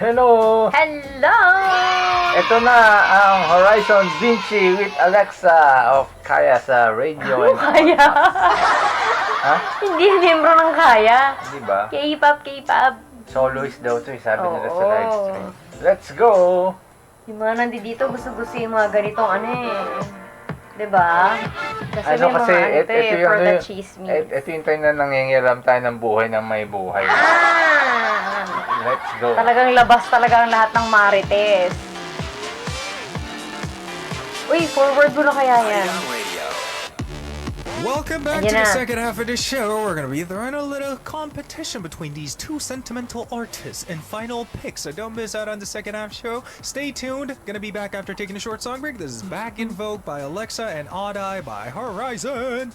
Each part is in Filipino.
Hello! Hello! Ito na ang Horizon VINCI with AleXa of Kaya sa radio. Ano kaya? Ha? Hindi miyembro ng Kaya. Di ba? K-pop. Soloist daw to, sabi nila sa Oo. live stream. Let's go! Yung mga nandito, gusto yung mga ganitong Diba? Kasi may mga for the chismis. Ito yung time na nangingiram tayo ng buhay ng may buhay. Let's go. Talagang labas talaga ang lahat ng marites. Uy, forward mo na kaya yan. Welcome back to the second half of the show. We're going to be throwing a little competition between these two sentimental artists and final picks. So don't miss out on the second half show. Stay tuned. Going to be back after taking a short song break. This is Back in Vogue by AleXa and Odd by Horizon.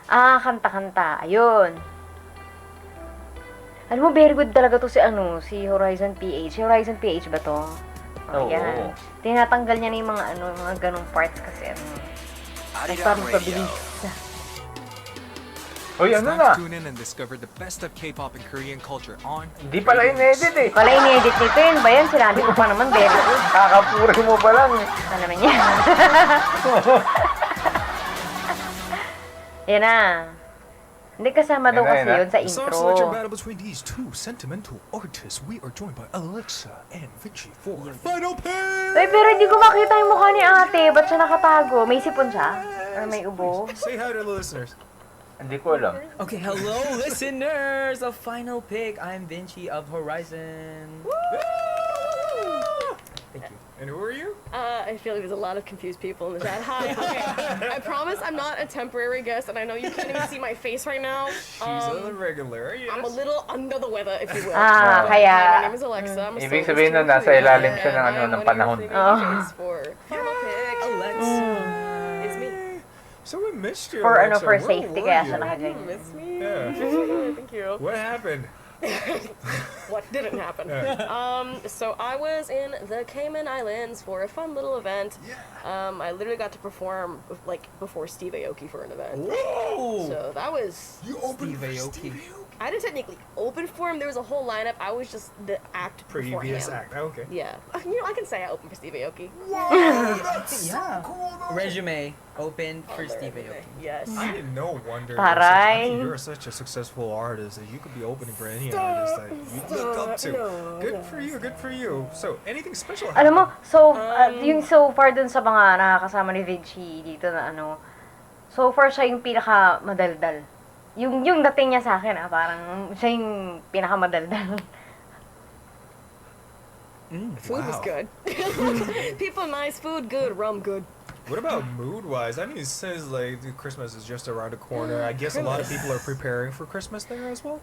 Kanta-kanta. Ayun. Alam mo, very good talaga to si Horizon PH. Si Horizon PH ba to? Yan. Tinatanggal niya na yung mga ganong parts kasi parang pabilis. Uy, ano na? Tune in and discover the best of K-pop and Korean culture on. Di pala in-edit eh. Pala in-edit nito yun ba yan? Sinabi ko pa naman, very good. Kakapuri mo pa lang eh. Ano naman yan? Yan na. Hindi kasama daw kasi yun sa The song intro. selection battle between these two sentimental artists. We are joined by AleXa and VINCI for final pick. Uy, pero hindi ko makita yung mukha ni ate. Ba't siya nakatago? May sipon siya? Or may ubo? Say hi to the listeners. Hindi ko alam. Okay, hello listeners of Final Pick. I'm VINCI of Horizon. Thank you. And who are you? I feel like there's a lot of confused people in the chat. Hi, okay. I promise I'm not a temporary guest, and I know you can't even see my face right now. She's a regular, yes. I'm a little under the weather, if you will. Kaya. My name is AleXa. I'm a Ibig soloist sabihin nun, in nasa Korea, ilalim siya ng and I am ng one of panahon. your favorite DJs for Final Pick. AleXa. It's me. So we missed you, For AleXa. for Where safety were kaya you? siya You nakaganyan. miss me? Yeah. Thank you. What happened? What didn't happen? So I was in the Cayman Islands for a fun little event. I literally got to perform before Steve Aoki for an event. Whoa! So that was. You opened Steve for Aoki. Steve Aoki? I didn't technically open for him. There was a whole lineup. I was just the act before Previous him. act. Okay. Yeah. I can say I opened for Steve Aoki. Whoa, that's Yeah. so cool. Though. Resume opened for Steve Aoki. Yes. I didn't know wonder. Taray. You're such a successful artist that you could be opening for any artist that you look up to. Good for you. Good for you. So anything special? Alam mo, happened? so, yung so far dun sa mga nakakasama ni Vinci dito na so far siya yung pinaka madaldal. Yung dating niya sa akin, parang siya yung pinaka madaldal. Food was good. People nice, food good, rum good. What about mood-wise? I mean, it says like Christmas is just around the corner. I guess a lot of people are preparing for Christmas there as well.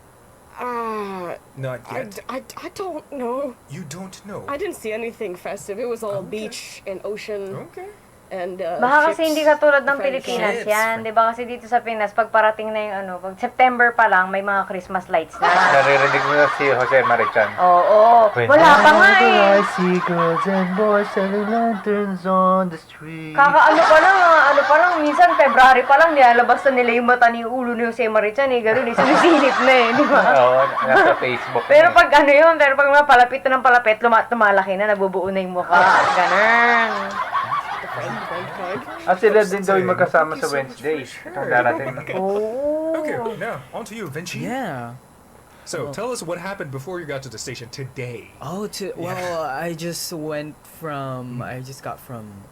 Not yet. I don't know. You don't know. I didn't see anything festive. It was all Okay. beach and ocean Okay. and Baka kasi ships. hindi katulad ng Friends. Pilipinas Ships. yan. Di ba kasi dito sa Pinas, pag parating na yung pag September pa lang, may mga Christmas lights na. Naririnig mo na si Jose Marichan. Oo. Wala pa nga eh. I see girls and boys selling lanterns on the street. Ano pa lang, minsan February pa lang, nilalabas na nila yung mata ni ulo ni Jose Marichan eh. Ganun eh, sumisilip na eh, di ba? Oo, nasa Facebook. Pero pag pero pag mapalapit na ng palapit, lumalaki na, nabubuo na yung mukha. Ganun. At sila din daw yung magkasama sa Wednesday. Itong darating na. Oh. Okay. Now on to you, VINCI. Yeah. So tell us what happened before you got to the station today. Well, I just got from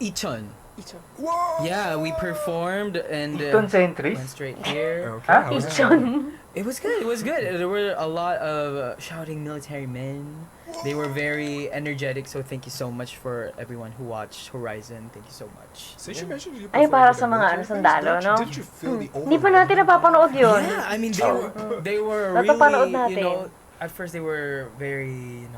Ichon. Whoa. Yeah, we performed and Iton Centuries? went straight here. Okay. Huh? how was it? Ichon. It was good. It was good. There were a lot of shouting military men. They were very energetic. So thank you so much for everyone who watched Horizon. Thank you so much. Since you mentioned you Ay, para performed sa with mga the sundalo, military, no? Did you feel the Hindi pa natin napapanood yun. Yeah, I mean they were Napapanood really, natin. at first they were very,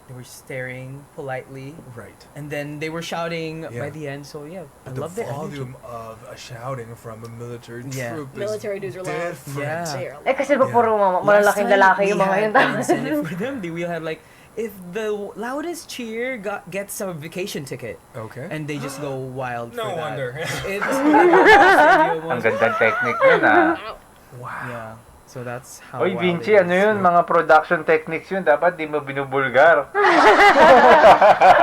they were staring politely, Right. and then they were shouting Yeah. by the end. So yeah, I But the love the energy. volume of a shouting from a military Yeah. troop is Military dudes are loud. different. Yeah. They are Eh kasi pa puro malalaking Last time, lalaki we yung mga had yun. an incentive for them. We had like, if the loudest cheer gets a vacation ticket, Okay. and they just go wild. No for that. wonder. It's Ang gandang technique yun ah. Wow. yeah. So that's how Oy, wild Vinci, it ano is. yun? Mga production techniques yun. Dapat di mo binubulgar.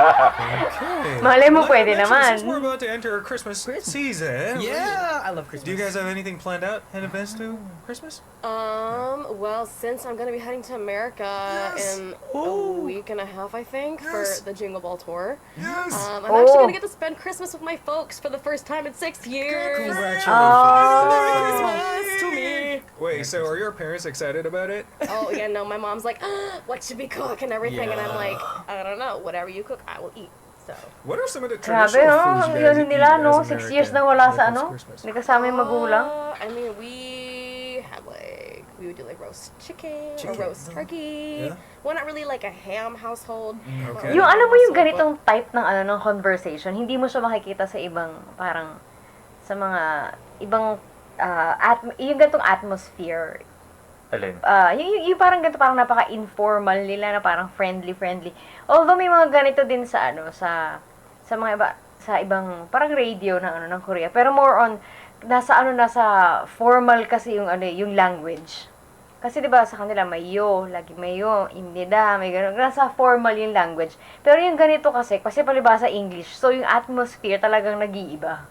Okay. Malay mo, Like I pwede mentioned, naman. Since we're about to enter Christmas season, Yeah, I love Christmas. do you guys have anything planned out in advance to Christmas? Well, since I'm gonna be heading to America in a week and a half, I think, for the Jingle Ball tour. Yes. I'm actually gonna get to spend Christmas with my folks for the first time in 6 years. Christmas to me. Wait, so are your parents excited about it? Oh yeah, no, my mom's like, what should we cook and everything, and I'm like, I don't know, whatever you cook, I will eat. So. What are some of the Grabe, traditional no? foods Ang you guys ano eat nila, as no? American 6 years na wala when it sa comes to ano? Christmas? Hindi kasama yung magulang. I mean, we would do like roast chicken or roast turkey. Yeah. We're not really like a ham household. Okay. Yung alam mo yung So, ganitong type ng ano ng conversation, hindi mo siya makikita sa ibang parang sa mga ibang yung ganitong atmosphere. Alin? Yung parang ganito parang napaka-informal nila na parang friendly. Although may mga ganito din sa ano sa mga iba sa ibang parang radio ng ano ng Korea, pero more on nasa formal kasi yung ano yung language. Kasi 'di ba sa kanila may yo, lagi may yo, imnida, may ganun. Nasa formal yung language. Pero yung ganito kasi palibasa English. So yung atmosphere talagang nag-iiba.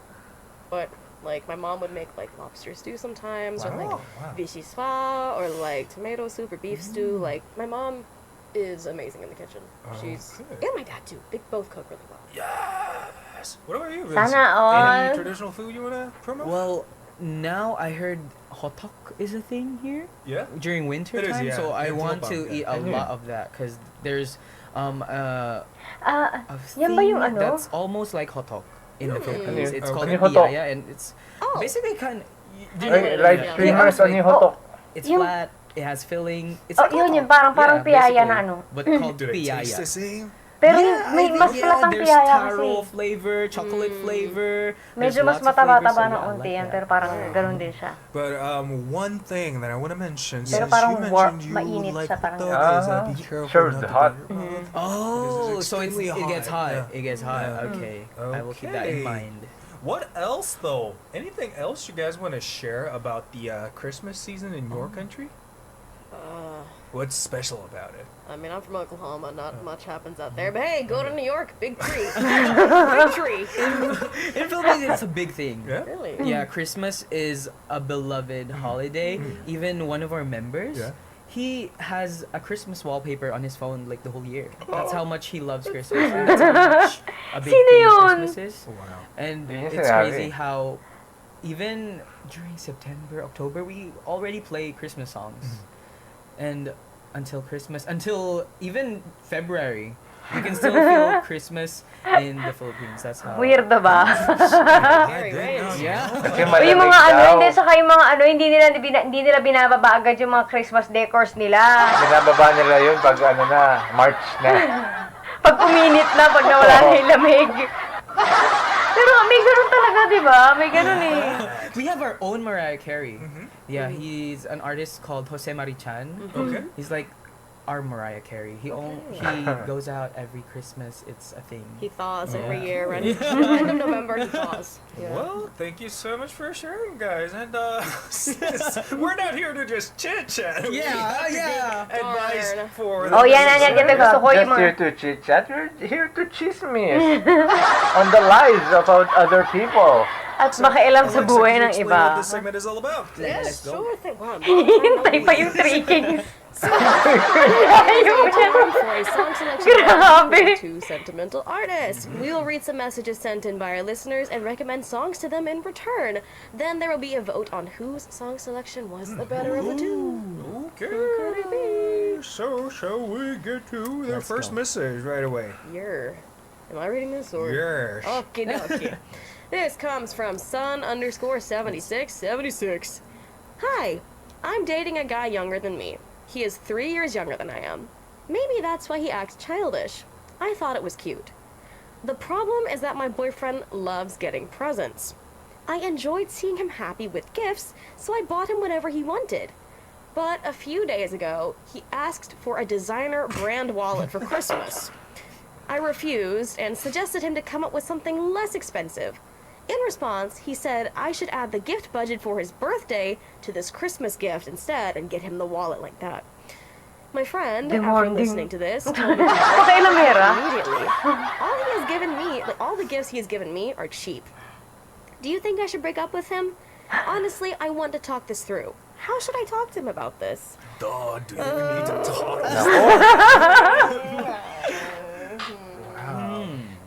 But like my mom would make like lobster stew sometimes, or like Wow. vishi spa, or like tomato soup or beef stew. Like my mom is amazing in the kitchen. She's Okay. and my dad too. They both cook really well. Yes. What about you, Vince? Sana Any all. traditional food you wanna promote? Well, now I heard hotok is a thing here yeah. during winter It is, time, yeah. so I It's want lobang, to yeah. eat a lot of that because there's a Yan ba thing yung ano? that's almost like hotok in the Philippines. Ano It's yun? called Ano yung hotok? piaya, and it's Oh. basically kind of Ay, live Yeah. streamers, Yeah. ano yung hotok? it's Yung- flat. It has filling. It's like Yun, hotok. parang piyaya basically, na ano. but called Do they taste piaya. the same? Pero Yeah, may I mas think, flat ang there's piyaya taro kasi. flavor, chocolate flavor. Medyo there's mas lots of flavors, mataba-taba so ng yeah, I unti like yan, that. pero parang ganun din siya. But one thing that I want to mention, Pero since parang you mentioned you mainit like siya, parang- hot dogs, Ah, be careful served not to hot. burn your mouth. Oh, Because so it extremely gets hot. Yeah. It gets hot. Yeah. Okay. I will keep that in Okay. mind. What else though? Anything else you guys want to share about the Christmas season in your country? What's special about it? I mean, I'm from Oklahoma. Not much happens out there, but hey, go to New York. Big tree. Big tree. In Philippines, it's a big thing. Yeah. Really? Yeah, Christmas is a beloved holiday. Even one of our members, Yeah. he has a Christmas wallpaper on his phone like the whole year. That's how much he loves Christmas. And that's how much a big Sino thing yun? Christmas is. Wow. And Yun yung it's sinabi. crazy how even during September, October, we already play Christmas songs. And until Christmas, until even February, you can still feel Christmas in the Philippines. That's how. Weirdo ba? Very right. Yeah. Kasi O yung malamig mga ano, daw. hindi, saka yung mga ano, hindi nila binababa agad yung mga Christmas decors nila. Binababa nila yun pag ano na, March na. Pag uminit na, pag nawala na yung lamig. Pero may ganun talaga, di ba? May ganun eh. We have our own Mariah Carey. Yeah, he's an artist called Jose Marichan. Okay. He's like our Mariah Carey. He goes out every Christmas. It's a thing. He thaws every year, and end of November he thaws. Yeah. Well, thank you so much for sharing, guys. And since we're not here to just chit chat. Yeah. Advice Darn. for Oh, yan. Gusto ko yung Just here mga... to chit chat, we're here to chismis on the lives of other people. At makialam sa Alexa, buhay can you ng explain iba. What this segment is all about. Yes, sure thing. Wow, Hintay pa yung tricking. time for a song selection Grabe. for two sentimental artists. We will read some messages sent in by our listeners and recommend songs to them in return. Then there will be a vote on whose song selection was the better of the two. Okay. So, shall we get to the Let's first go. message right away? Am I reading this or? Yes. Okay, okay. This comes from Sun_7676. Hi, I'm dating a guy younger than me. He is 3 years younger than I am. Maybe that's why he acts childish. I thought it was cute. The problem is that my boyfriend loves getting presents. I enjoyed seeing him happy with gifts, so I bought him whatever he wanted. But a few days ago, he asked for a designer brand wallet for Christmas. I refused and suggested him to come up with something less expensive. In response, he said I should add the gift budget for his birthday to this Christmas gift instead and get him the wallet like that. My friend, after Demanding. listening to this, told me to Pakailamera. immediately. All the gifts he has given me are cheap. Do you think I should break up with him? Honestly, I want to talk this through. How should I talk to him about this? Duh, do you need to talk?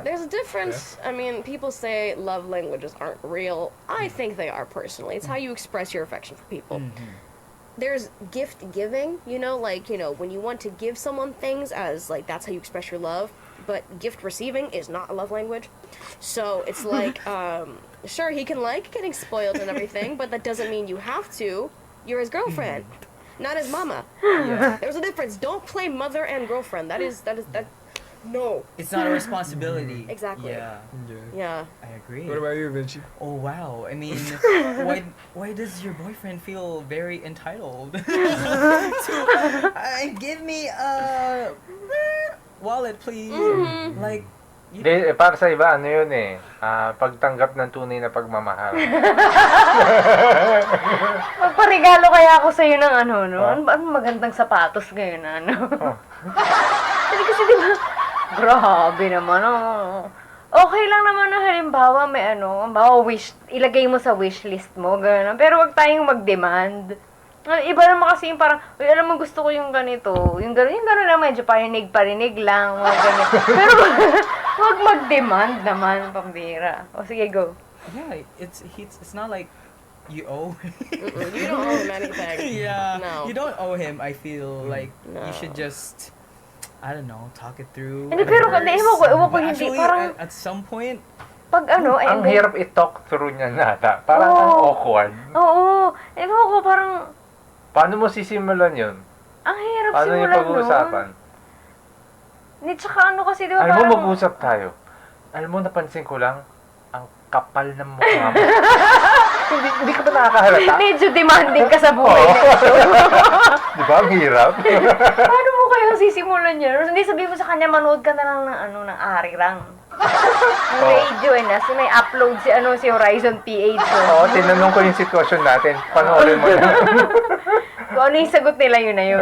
There's a difference. I mean, people say love languages aren't real. I think they are personally. It's how you express your affection for people. There's gift giving, when you want to give someone things as, like, that's how you express your love. But gift receiving is not a love language. So it's like, sure, he can like getting spoiled and everything, but that doesn't mean you have to. You're his girlfriend, not his mama. Yeah. There's a difference. Don't play mother and girlfriend. That. No. It's not a responsibility. Exactly. Yeah, Yeah. I agree. What about you, Vinci? Oh wow! I mean, why does your boyfriend feel very entitled to give me a wallet, please? Like, Di, para sa iba, ano yun eh, pagtanggap ng tunay na pagmamahal. Magparigalo kaya ako sa'yo ng ano, no? Ano magandang sapatos ngayon, ano? Hindi kasi di ba, grabe naman, Okay lang naman na halimbawa may ilagay mo sa wishlist mo, gano'n. Pero wag tayong mag-demand. Iba naman kasi yung parang, alam mo gusto ko yung ganito. Yung gano'n lang, medyo parinig lang, mga ganito. Pero wag mag-demand naman, pambira. O sige, go. yeah, it's not like you owe. You don't owe him anything. Yeah, No. you don't owe him. I feel like No. you should just, I don't know, talk it through. Hindi, pero first. ewan ko, But hindi, actually, parang, at some point, pag Ang hirap i-talk through niya nata. Parang Oo. ang awkward. Oo, ewan ko, parang, Paano mo sisimulan yun? ang hirap Paano yung simulan pag-uusapan? Hindi, tsaka ano kasi, di ba Alam mo, parang, mag-usap tayo. Alam mo, napansin ko lang, ang kapal ng mukha mo. hindi ka ba nakakahalata? medyo demanding ka sa buhay na ito. Di ba? Ang hirap. Paano mo kayo sisimulan yan? Hindi, sabihin mo sa kanya, manood ka na lang ng Arirang. Yung radio kasi may upload si Horizon PH. Oo, tinanong ko yung sitwasyon natin. Panoorin mo na. Kung ano yung sagot nila, yun na yun.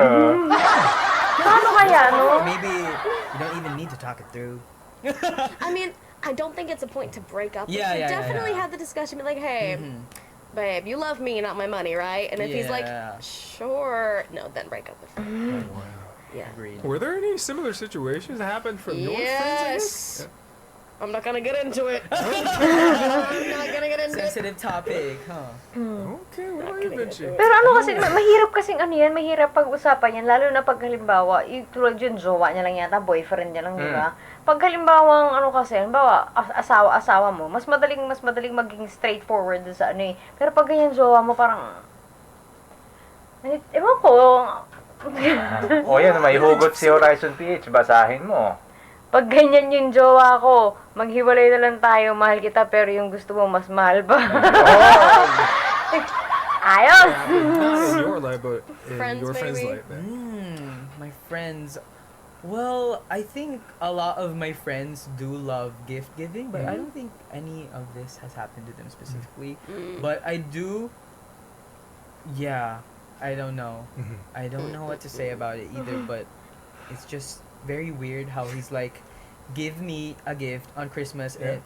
Paano kaya, no? maybe you don't even need to talk it through. I mean, I don't think it's a point to break up. Yeah, You should yeah, definitely yeah. have the discussion, be like, hey, babe, you love me, not my money, right? And if he's like, Yeah. sure, no, then break up with him. Yeah. Agreed. Were there any similar situations that happened from your friends? I guess? Yes. I'm not gonna get into it. I'm not gonna get into it. Sensitive topic, huh? Okay, what about you, Vinci? Pero ano kasi, mahirap kasing ano yan, mahirap pag-usapan yan, lalo na pag halimbawa, tulad yun, jowa niya lang yata, boyfriend niya lang, di ba? Pag halimbawa, ano kasi, halimbawa, asawa mo, mas madaling maging straightforward dun sa ano eh. Pero pag ganyan jowa mo, parang, ewan ko, O yan, may hugot si Horizon PH. Basahin mo. pag ganyan yung jowa ko, maghiwalay na lang tayo, mahal kita, pero yung gusto mo, mas mahal pa. Ayos! Not in your life, but in Friends, your friend's maybe? life. My friends. Well, I think a lot of my friends do love gift giving, but I don't think any of this has happened to them specifically. But I do. Yeah, I don't know. I don't know what to say about it either, but it's just very weird how he's like, give me a gift on Christmas. Yeah.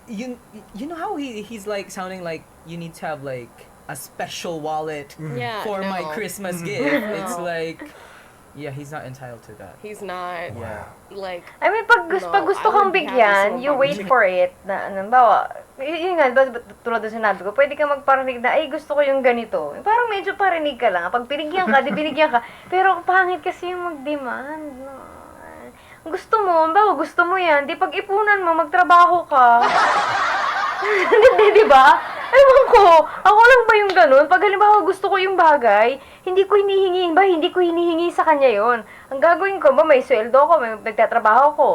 And you know how he's like sounding like you need to have like a special wallet Yeah, for my no. Christmas gift. It's No. like, yeah, he's not entitled to that. He's not, Yeah. like, I mean, pag gusto I kang would be happy bigyan, so you much. wait for it. Na, halimbawa, yun nga, tulad ng sinabi ko, pwede ka magparinig na, ay, gusto ko yung ganito. Parang medyo parinig ka lang. Pag binigyan ka, di binigyan ka. Pero pangit kasi yung mag-demand. No? Gusto mo, halimbawa, gusto mo yan, di pag-ipunan mo, magtrabaho ka. Di ba? Ewan ko, ako lang ba yung ganun? Pag halimbawa gusto ko yung bagay, hindi ko hinihingi sa kanya yon. Ang gagawin ko ba, may sweldo ko, may nagtatrabaho ko.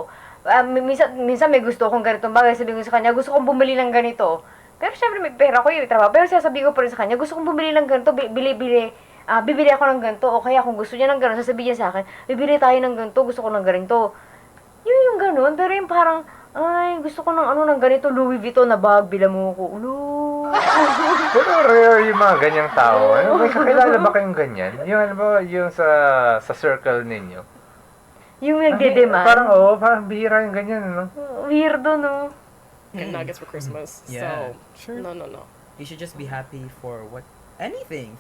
Minsan may gusto akong ganitong bagay, sabihin ko sa kanya, gusto kong bumili ng ganito. Pero syempre may pera ko yung trabaho. Pero sasabihin ko pa rin sa kanya, gusto kong bumili ng ganito, bibili ako ng ganito. O kaya kung gusto niya ng ganito, sasabihin niya sa akin, bibili tayo ng ganito, gusto ko ng ganito. Yun yung ganun, pero yung parang, Ay, gusto ko ng ganito Louis Vuitton na bag, bila mo ko. Ulo. Pero rare yung mga ganyang tao. Ano, may kakilala ba kayong ganyan? Yung ano ba, yung sa circle ninyo? Yung nagde-demand. Parang bihira yung ganyan, no? Weirdo, no? Get nuggets for Christmas. Yeah. So, no. You should just be happy for anything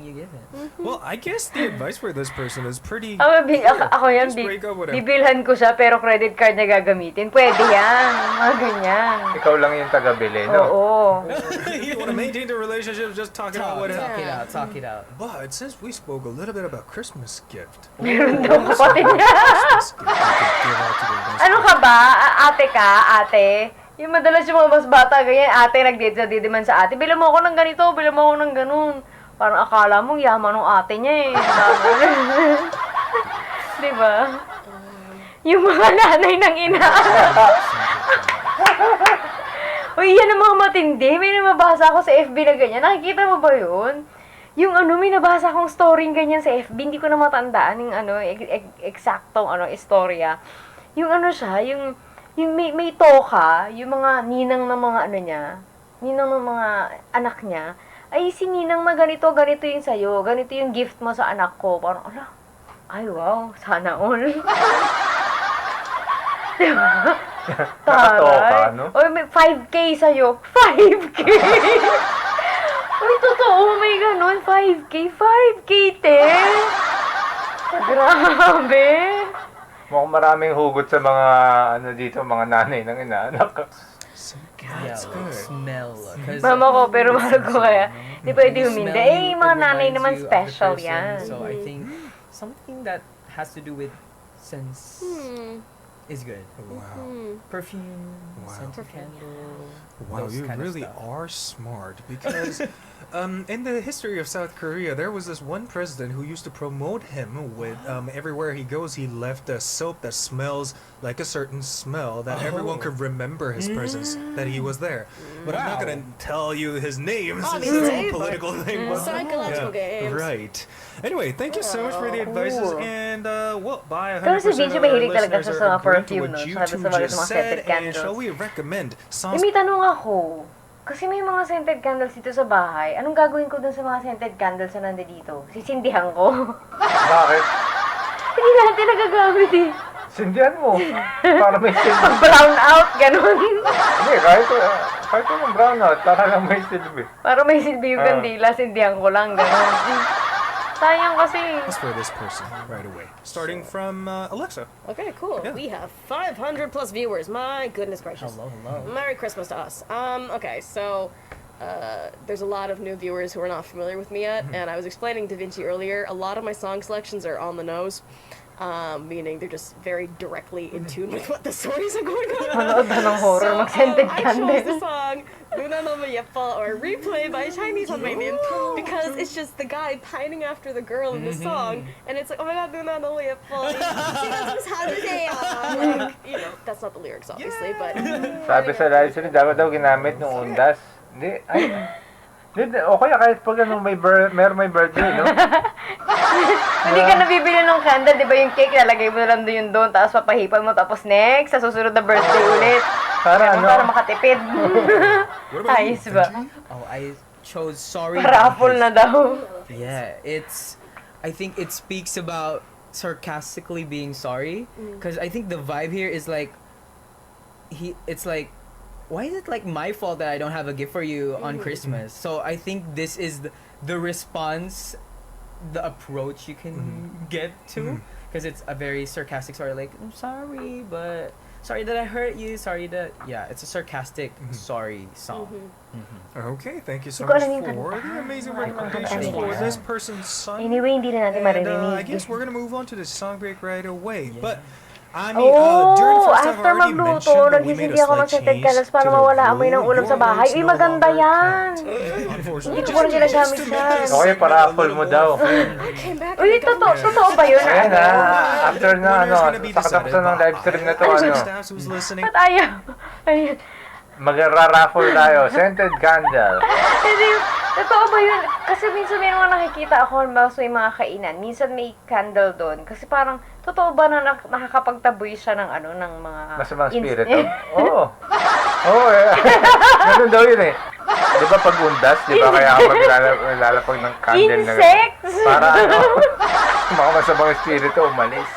you give it. Well, I guess the advice for this person is pretty. Ako yan, Just break up with him. bibilhan ko siya pero credit card na gagamitin. Pwede yan. Mga ganyan. Ikaw lang yung taga-bili, no? Oo. You want to maintain the relationship, just talk about what happened. Talk it out. But since we spoke a little bit about Christmas gift, Meron daw kapatid niya. Christmas gift you could give out to their best Ano friend. ka ba? Ate ka? Ate? Yung madalas yung mga mas bata, ganyan, ate nagdidiman sa ate. Bila mo ako ng ganito, bila mo ako ng ganun. Parang akala mong yaman ng ate niya eh. Diba? Yung mga nanay ng inaanak. Uy, yan ang mga matindi. May nababasa ako sa FB na ganyan. Nakikita mo ba yun? Yung may nabasa akong story ganyan sa FB. Hindi ko na matandaan yung eksaktong istorya. Yung siya, yung may toka, yung mga ninang ng mga ninang ng mga anak niya, ay si ninang na ganito yung sa'yo, ganito yung gift mo sa anak ko. Parang, ay wow, sana all. Diba? Nakatoka, no? Oy, may 5K sa'yo. 5K! Uy, totoo, may ganun. 5K, te! Grabe! Mukhang maraming hugot sa mga, dito, mga nanay ng inaanak. Yeah, smell. Mama ko, pero mahal ko kaya. Di pwede humindi. Eh, mga nanay naman special yan. So I think something that has to do with sense is good. Wow. Perfume, Wow. scented candle. Wow, those you kind of really stuff. are smart because in the history of South Korea, there was this one president who used to promote him with everywhere he goes, he left a soap that smells like a certain smell that everyone could remember his presence, that he was there. But I'm not Wow. going to tell you his name since Obviously, it's a but- political thing. but- Psychological games. Right. Anyway, thank you so much for the advices and well, by 100% Pero si Vinci of our mahilig talaga listeners siya sa are agreeing to perfume, what no? you Sabi two sa mga just scented said, and candles. shall we recommend Eh, songs? may tanong ako. Kasi may mga scented candles dito sa bahay. Anong gagawin ko dun sa mga scented candles na nandito? Sisindihan ko? Bakit? Hindi natin nagagamit eh. Sindihan mo. Para may silbi. Brown out, ganun. Hindi, kahit yung brownout, para lang may silbi. Para may silbi yung kandila, sindihan ko lang, ganun. Sayang kasi. That's for this person right away. Starting from Alexa. Okay, cool. Yeah. We have 500 plus viewers. My goodness gracious. Hello. Merry Christmas to us. Okay, so there's a lot of new viewers who are not familiar with me yet, and I was explaining to Vinci earlier, a lot of my song selections are on the nose, meaning they're just very directly in tune with what the stories are going on. Manood na ng horror, mag-scented I chose the candle. song Luna no Yepa or Replay by Chinese on my name because it's just the guy pining after the girl in the song, and it's like, oh my god, Luna no Yepa. Like, you know, that's not the lyrics, obviously, but. Sabi sa live stream, dapat daw ginamit ng undas. Hindi, o kaya kahit pag meron may birthday, no? Hindi ka nabibili ng candle, di ba yung cake, lalagay mo na lang doon doon, tapos papahipan mo, tapos next, sa susunod na birthday ulit. Para Ganun, ano? para makatipid. What about you, Ayos ba? Oh, I chose sorry. Raffle na daw. Yeah, I think it speaks about sarcastically being sorry, because I think the vibe here is like, it's like, why is it like my fault that I don't have a gift for you on Christmas? So I think this is the response, the approach you can get to, because it's a very sarcastic sorry, like, I'm sorry, but sorry that I hurt you, sorry that, yeah, it's a sarcastic sorry song. Okay, thank you so Hindi ko much alam yung for kanta. the amazing Ay, recommendations kanta for nila. this person's son. Anyway, hindi na natin And maririnig. I guess we're gonna move on to the song break right away. Yeah. But I mean, during the first half, I after already magluto, mentioned that we made a nagsisindi ako ng slight scented change candles para to the mawala amoy ng rule. ulam sa Your bahay. words Uy, no maganda longer yan. count. Unfortunately, Hindi ko pa rin ginagamit just to yan. make this Okay, para-apple mo daw. I came back Uy, and I got totoo ba yun? Ayan na, after na, Winner's gonna be sa katapusan ng live stream na to, Staffs who's listening. Ba't ayaw? Ayun. magra-raffle tayo, scented candle. Hindi, Totoo ba yun? Kasi minsan may mga nakikita ako, halimbawa sa may mga kainan, minsan may candle doon. Kasi parang, totoo ba na nakakapagtaboy siya ng ano, ng mga... Masamang spirito? Oo. Oo, ganun daw yun eh. Di ba pag undas, di ba kaya kapag lalapag ng candle na Insects! para ano, mga masamang spirito umalis.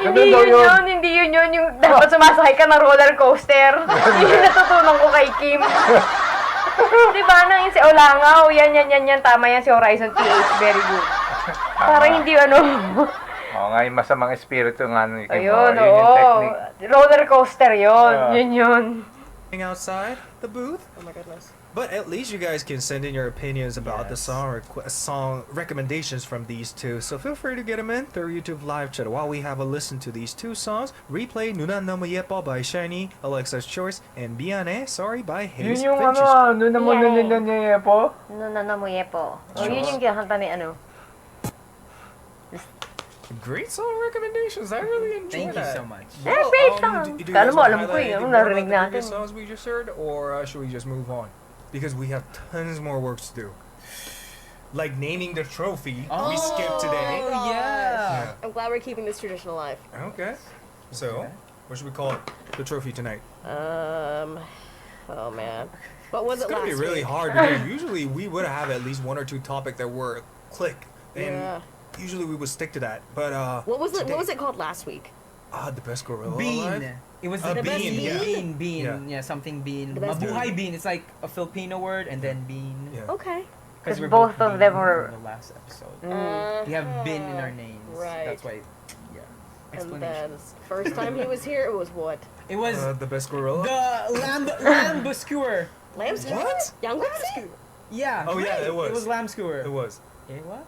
Hindi Ganun daw yun, hindi yun yung dapat sumasakay ka ng roller coaster. Yun yung natutunan ko kay Kim. Diba, nang si Olangaw, yan, tama yan si Horizon PH, very good. Parang hindi ano. Oo nga, yung masamang espiritu nga nung Ayun, yun yung technique. roller coaster yun, yun. Outside the booth. Oh my goodness. But at least you guys can send in your opinions about the Yes. song recommendations from these two. So feel free to get them in through YouTube live chat while we have a listen to these two songs. Replay Nuna Namu Yepo by Shiny, AleXa's Choice, and Biane, Sorry by Yun Hayes. yung Finches. ano, ano naman Yeah. niya po. Nanamuye po. O, yun yung kinakanta ni ano. Great song recommendations. I really enjoyed Thank you that. so much. Great song. do you Kala guys mo, wanna alam ko highlight yun. anything Ang more narinig about the previous natin. songs we just heard, or should we just move on? Because we have tons more work to do. Like naming the trophy we skipped today. Oh, yeah. I'm glad we're keeping this tradition alive. Okay. So, what should we call it? The trophy tonight. Oh man. What was It's it gonna last be really week? hard because usually we would have at least one or two topics that were click, and Yeah. usually we would stick to that. But What was it? today- What was it called last week? the best gorilla Bean. alive. It was A the best bean, yeah. bean. Yeah. Yeah, something bean. The best Mabuhay bean. It's like a Filipino word and then bean. Yeah. Okay. Because we're both of bean them were- in the last episode. Mm. We have bin in our names. Right. That's why. Yeah. And then Explanations. first time he was here, it was what? It was The best gorilla. the lamb skewer. Lamb skewer? What? Young lamb skewer? Yeah. Oh, yeah, it was. It was lamb skewer. It was Okay, what?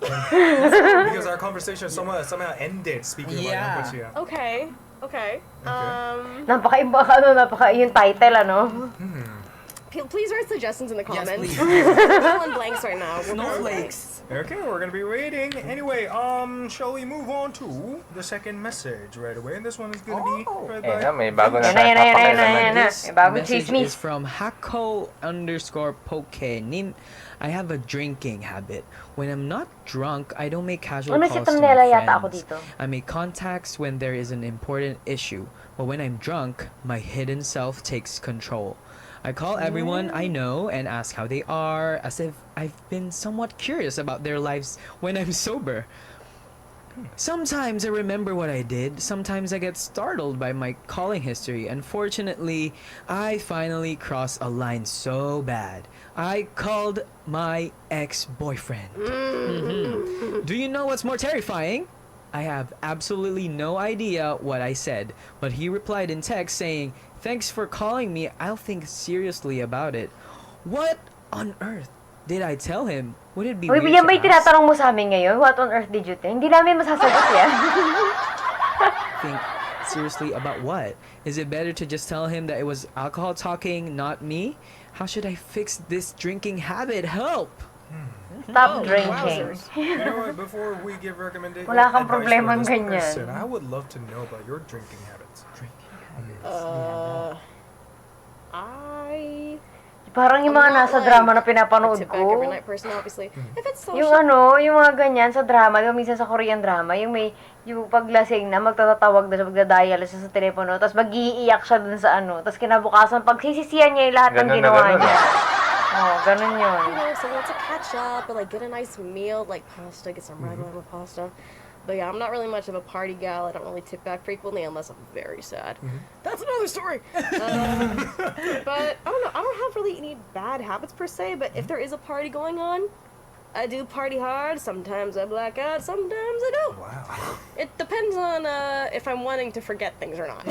because our conversation somehow ended speaking Yeah. about language. Yeah. Okay. Okay. Napaka yung title, ano? Please write suggestions in the Yes, comments. please. We're filling blanks right now. Snowflakes. Okay, we're gonna be waiting. Anyway, shall we move on to the second message right away? And this one is gonna be read Eh, by may bago na Yan na, yan na, yan na, yan na, papakailaman. yan na. This May bagong message chismis. is from Hako_Poke. I have a drinking habit. When I'm not drunk, I don't make casual Ano, calls si to Tonela my yata ako friends. dito. I make contacts when there is an important issue. But when I'm drunk, my hidden self takes control. I call everyone I know and ask how they are, as if I've been somewhat curious about their lives when I'm sober. Sometimes I remember what I did, sometimes I get startled by my calling history, and fortunately, I finally crossed a line so bad. I called my ex-boyfriend. Do you know what's more terrifying? I have absolutely no idea what I said, but he replied in text saying, "Thanks for calling me, I'll think seriously about it." What on earth did I tell him? Would it be Uy, weird yan ba to yung ask? tinatanong mo sa amin ngayon? What on earth did you think? Hindi namin masasagot yan. Think seriously about what? Is it better to just tell him that it was alcohol talking, not me? How should I fix this drinking habit? Help! Stop drinking. You know what? Before we give recommendations, Wala kang problemang ganyan. I would love to know about your drinking habits. I Parang yung I'm mga not nasa like drama na a pinapanood tip back every ko. night person, obviously. If it's social, Yung ano, yung mga ganyan sa drama, yung minsan sa Korean drama, yung may, yung paglasing na, magtatatawag na siya, magdadial siya sa telepono, tapos mag-iiyak siya dun sa ano, tapos kinabukasan, pagsisisiyan niya yung lahat ng Ganun na ginawa ganun, niya. Oh, ganun yun. you know, so let's catch up or like get a nice meal, like pasta, get some regular pasta. But yeah, I'm not really much of a party gal. I don't really tip back frequently unless I'm very sad. That's another story. But I don't know. I don't have really any bad habits per se. But if there is a party going on, I do party hard. Sometimes I black out. Sometimes I don't. Wow. It depends on if I'm wanting to forget things or not.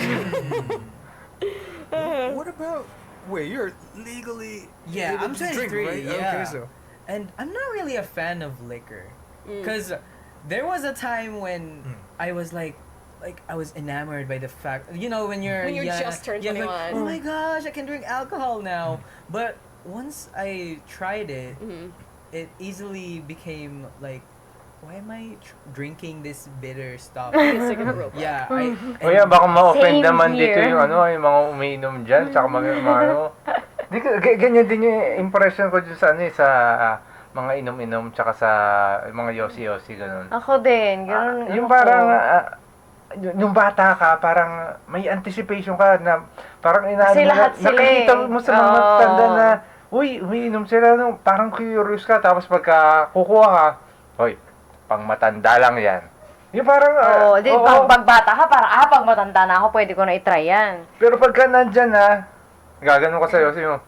What about? Wait, you're legally Yeah, able I'm to drink, 23, right? yeah. Okay, so And I'm not really a fan of liquor. Because there was a time when I was like I was enamored by the fact, you know, when you're When you young, just turned you're 21. like, oh my gosh, I can drink alcohol now. But once I tried it, it easily became like, why am I drinking this bitter stuff? Yeah, O yan, baka ma-offend Same naman dito here. yung ano, yung mga umiinom dyan, tsaka mga ano. Ganyan din yung impression ko dyan sa ano sa mga inom-inom tsaka sa mga yosi-yosi ganun. Ako din, ganun. Yung ako. parang yung bata ka, parang may anticipation ka na parang Kasi lahat sila nakikita eh. mo sa mga Oo. tanda na umiinom sila, no? Parang curious ka, tapos pagka kukuha ka, hoy, pang matanda lang yan. Yung parang, Pag bata ka, parang, pag matanda na ako, pwede ko na itry yan. pero pagka nandyan na, gaganon ka sa'yo, mo,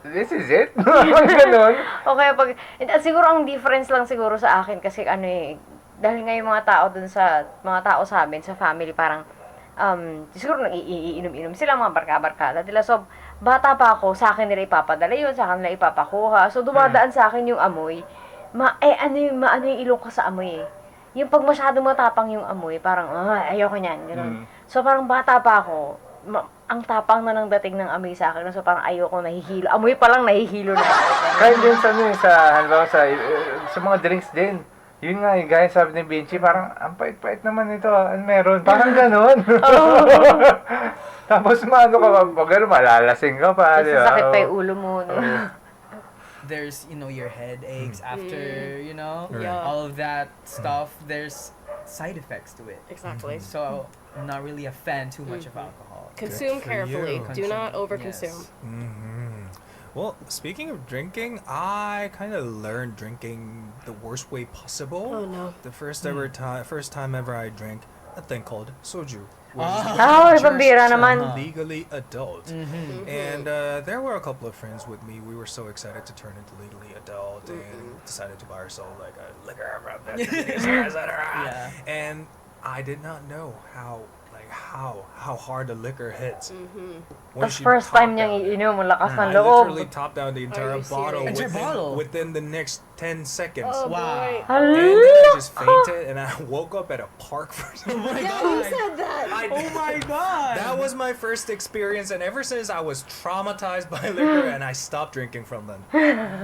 this is it? Ganon. Okay, siguro ang difference lang siguro sa akin, kasi dahil nga yung mga tao sa amin, sa family, parang, siguro iinom-inom sila, mga barka-barkada nila. So, bata pa ako, sa akin nila ipapadala yun, sa akin nila ipapakuha. So, dumadaan sa akin yung amoy. Ano yung ilong ko sa amoy eh. Yung pag masyadong matapang yung amoy, parang, ayoko niyan, gano'n. So, parang bata pa ako, ang tapang na ng dating ng amoy sa akin. So, parang ayoko nahihilo. Amoy pa lang nahihilo na ako. Kaya din halimbawa sa mga drinks din. Yun nga, gaya sabi ni Vinci, parang, ang pait-pait naman ito, meron. Parang ganon. Tapos maano ka, pag gano'n, malalasing ka pa. Kasi sakit pa yung ulo mo. No? There's, your headaches after, Yeah. all of that stuff. There's side effects to it. Exactly. So, I'm not really a fan too much of alcohol. Consume for carefully. you. Do not overconsume. Mm-hmm. Well, speaking of drinking, I kind of learned drinking the worst way possible. Oh, no. The first time ever I drank a thing called soju. Pambira naman. Legally adult. And there were a couple of friends with me. We were so excited to turn into legally adult and decided to buy ourselves like a liquor from Yeah. And I did not know how hard the liquor hits. When Tapos she first time topped niyang down- iinom, ang lakas ng I loob. literally topped down the entire you bottle, serious? Entire bottle? within the next 10 seconds. Oh, Wow. boy. And then I just fainted and I woke up at a park for some Oh my Yeah, god. you said that. Oh my god. That was my first experience, and ever since I was traumatized by liquor, and I stopped drinking from then.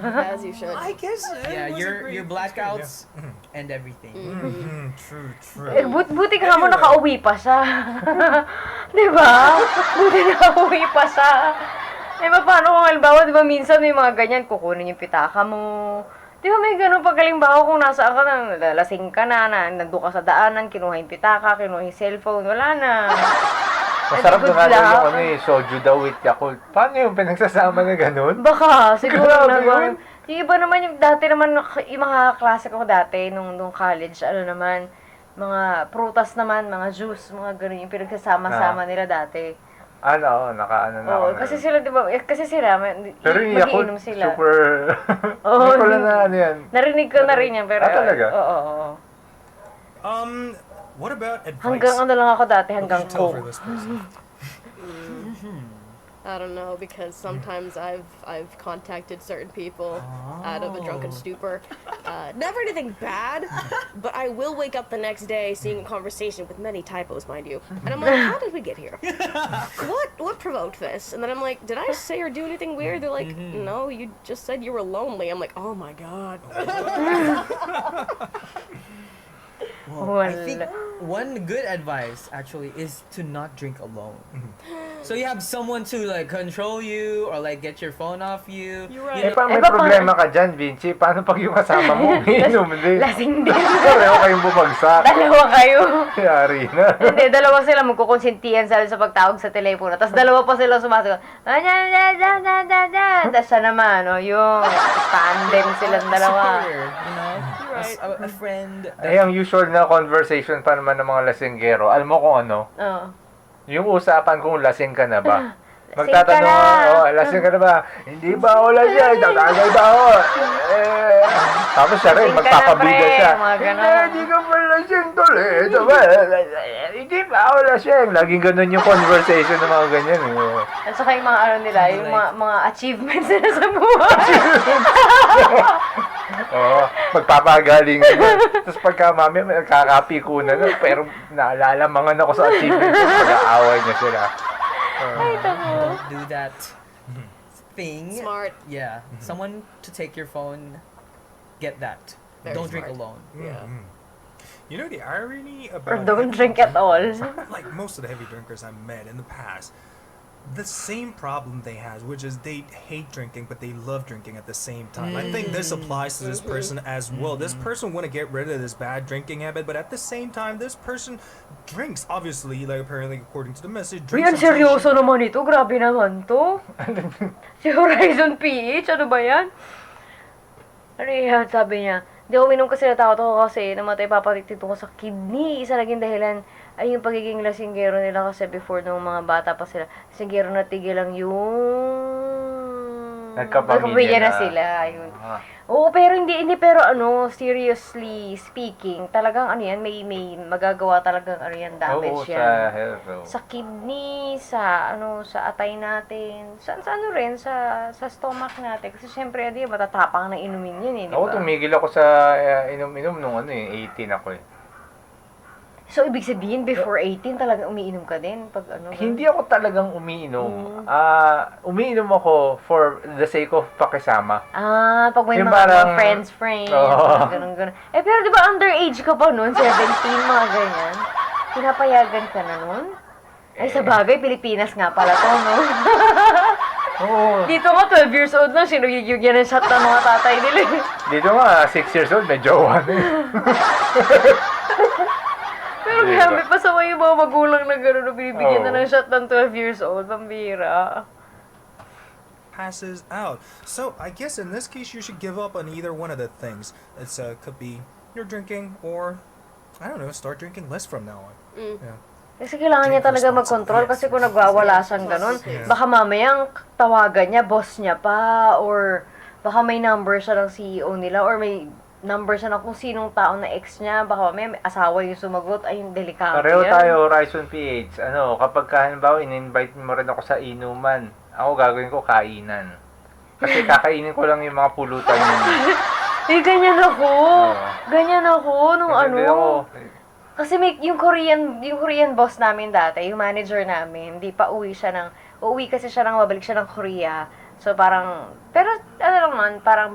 As you should. I guess Yeah, your blackouts and everything. True. Buti ka mo nakauwi pa siya. Diba? Buti nakauwi pa siya. Paano kung halimbawa, diba minsan may mga ganyan, kukunin yung pitaka mo. Diba may ganun pag halimbawa kung nasaan ka na, lasing ka na, nandun ka sa daanan, kinuha yung pitaka, kinuha yung cellphone, wala na. Masarap Good na nga luck. yung soju daw with Yakult. Paano yung pinagsasama na ganun? Baka, siguro Grabe na yun. yung iba naman yung dati naman, yung mga klase ko dati, nung college, mga prutas naman, mga juice, mga ganun, yung pinagsasama-sama nila dati. Nakaano na Oo, ako. kasi sila, di ba, Pero yung Yakult, magiinom sila. super... Oo. Hindi ko lang na yan. Narinig ko na rin yan, pero... talaga? Oo. What about advice? Hanggang lang ako dati, hanggang What would you tell for Coke. this person? I don't know, because sometimes I've contacted certain people out of a drunken stupor. Never anything bad, but I will wake up the next day seeing a conversation with many typos, mind you. And I'm like, how did we get here? What provoked this? And then I'm like, did I say or do anything weird? They're like, no, you just said you were lonely. I'm like, oh my god. Well, I think one good advice actually is to not drink alone. So you have someone to like control you or like get your phone off you. You're right. May problema ka dyan, Vinci. Paano pag yung kasama mo, umiinom din? Lasing din. Pareho kayong bumagsak. Dalawa kayo. Yari na. Hindi, dalawa sila magkukonsintihan sa pagtawag sa telepono. Tapos dalawa pa sila sumasagot. Tapos siya naman, yung tandem silang dalawa. Superior, Right. a friend. Ay, ang usual na conversation pa naman ng mga lasinggero. Alam mo kung ano? Oo. Yung usapan kung lasing ka na ba? Lasing ka Magtatanong, na. lasing ka na ba? Hindi ba ako lasing? Tatagay ba ako? Tapos siya rin, Lasing ka na, magpapabida pre. siya. Mga ganon. Hindi ka pa lasing tol eh. Ito ba? Hindi ba ako lasing? Laging ganun yung conversation ng mga ganyan. At saka yung mga nila, yung mga achievements nila sa buhay. Oo, magpapagaling. Tapos pagka mami, magkakapikunan na. Pero naalalamangan ako sa achievements. Mag-aaway na sila. Don't do that thing. Smart. Yeah. Someone to take your phone. Get that. Very Don't drink smart. alone. Yeah. You know the irony Or about don't drink at all. like most of the heavy drinkers I met in the past, the same problem they have, which is they hate drinking, but they love drinking at the same time. I think this applies to this person as well. This person want to get rid of this bad drinking habit, but at the same time, this person drinks, obviously, like apparently according to the message, Uy, drinks ang until seryoso naman ito. Grabe naman to. Si Horizon PH, ano ba yan? Ano yan, sabi niya. Hindi ako minom kasi natakot ako kasi namatay papatitito ko sa kidney. Isa naging dahilan ay yung pagiging lasinggero nila kasi before nung mga bata pa sila. Lasinggero na tigil lang yung... Nagkapamilya na na. sila. Yun. Ah. Oo, pero hindi pero seriously speaking, talagang ano yan, may magagawa talagang ano yan, damage Oo, yan. sa health. Sa kidney, sa atay natin, sa ano rin, sa stomach natin. Kasi syempre, matatapang na inumin yun di ba? Ako, tumigil ako sa inom-inom nung 18 ako eh. So, ibig sabihin, before 18, talagang umiinom ka din? Pag ano? Hindi ako talagang umiinom. Umiinom ako for the sake of pakisama. Pag may Yung mga parang- friends, Oo. ganun. Pero di ba underage ka pa nun? 17, mga ganyan. Pinapayagan ka na nun? Ay, sa bagay, Pilipinas nga pala to, no? Oo. Dito nga, 12 years old na, sinugigyan ng shot ng mga tatay nila. Dito nga, 6 years old, may jowa na eh. Pero Diba? grabe, pasama yung mga magulang na gano'n na binibigyan na Oo. ng shot ng 12 years old. Pambira. passes out. So I guess in this case you should give up on either one of the things. It's could be you're drinking or I don't know, start drinking less from now on. Yeah. Kasi kailangan niya talaga mag-control kasi kung nagwawala siyang ganun, Yeah. baka mamayang tawagan niya, boss niya pa, or baka may number siya ng CEO nila, or may number siya ng kung sinong tao na ex niya, baka may asawa yung sumagot, ay yung delikado Pareho yan. tayo, Horizon PH. Kapag halimbawa, in-invite mo rin ako sa inuman, ako gagawin ko kainan. Kasi kakainin ko lang yung mga pulutan yun. Eh, ganyan ako. Oo. Ganyan ako, nung Kasi ano. hindi ako, Kasi yung Korean boss namin dati, yung manager namin, hindi pa uuwi kasi siya babalik siya ng Korea. So parang, pero ano naman, parang